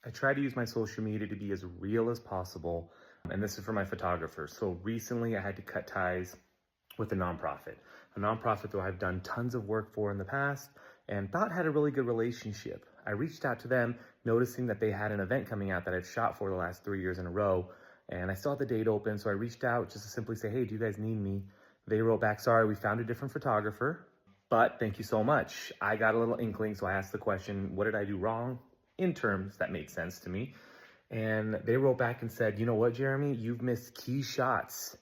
I try to use my social media to be as real as possible, and this is for my photographers. So recently I had to cut ties with a nonprofit that I've done tons of work for in the past and thought had a really good relationship. I reached out to them, noticing that they had an event coming out that I've shot for the last 3 years in a row, and I still had the date open, so I reached out just to simply say, hey, do you guys need me? They wrote back, sorry, we found a different photographer, but thank you so much. I got a little inkling, so I asked the question, what did I do wrong? In terms that made sense to me. And they wrote back and said, you know what, Jeremy, you've missed key shots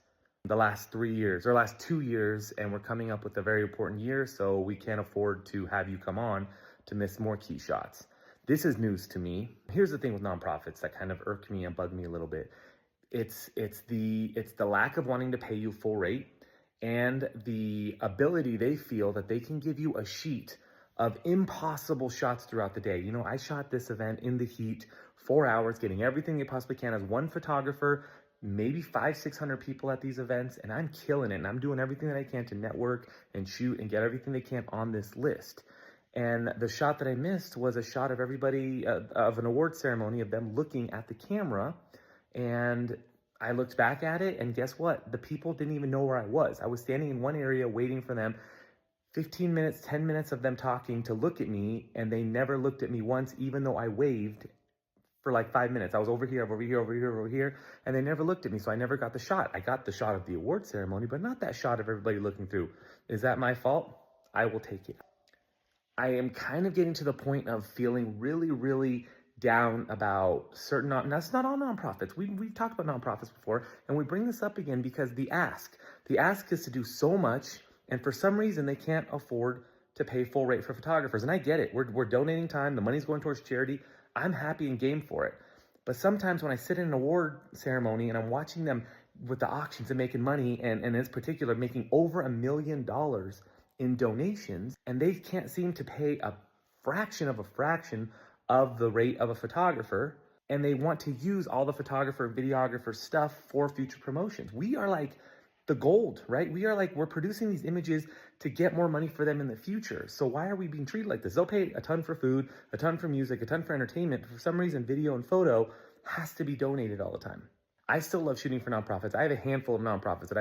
the last 3 years or last 2 years, and we're coming up with a very important year, so we can't afford to have you come on to miss more key shots. This is news to me. Here's the thing with nonprofits that kind of irked me and bugged me a little bit. It's the lack of wanting to pay you full rate and the ability they feel that they can give you a sheet of impossible shots throughout the day. You know, I shot this event in the heat, 4 hours, getting everything they possibly can as one photographer, maybe 500-600 people at these events, and I'm killing it. And I'm doing everything that I can to network and shoot and get everything they can on this list. And the shot that I missed was a shot of everybody, of an award ceremony, of them looking at the camera. And I looked back at it, and guess what? The people didn't even know where I was. I was standing in one area waiting for them, 15 minutes, 10 minutes of them talking to look at me, and they never looked at me once, even though I waved for like 5 minutes. I was over here, over here, and they never looked at me, so I never got the shot. I got the shot of the award ceremony, but not that shot of everybody looking through. Is that my fault? I will take it. I am kind of getting to the point of feeling really, really down about certain, that's not all nonprofits. We've talked about nonprofits before, and we bring this up again because the ask is to do so much, and for some reason they can't afford to pay full rate for photographers. And I get it. We're donating time. The money's going towards charity. I'm happy and game for it. But sometimes when I sit in an award ceremony and I'm watching them with the auctions and making money, and in this particular making over $1 million in donations, and they can't seem to pay a fraction of the rate of a photographer, and they want to use all the photographer, videographer stuff for future promotions. We are like the gold, right? We're producing these images to get more money for them in the future. So why are we being treated like this? They'll pay a ton for food, a ton for music, a ton for entertainment. For some reason, video and photo has to be donated all the time. I still love shooting for nonprofits. I have a handful of nonprofits that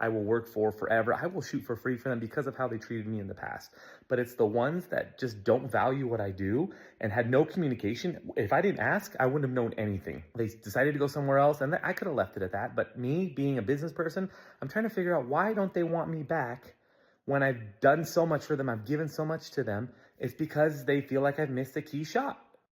I will work for forever. I will shoot for free for them because of how they treated me in the past. But it's the ones that just don't value what I do and had no communication. If I didn't ask, I wouldn't have known anything. They decided to go somewhere else, and I could have left it at that. But me being a business person, I'm trying to figure out, why don't they want me back when I've done so much for them, I've given so much to them? It's because they feel like I've missed a key shot.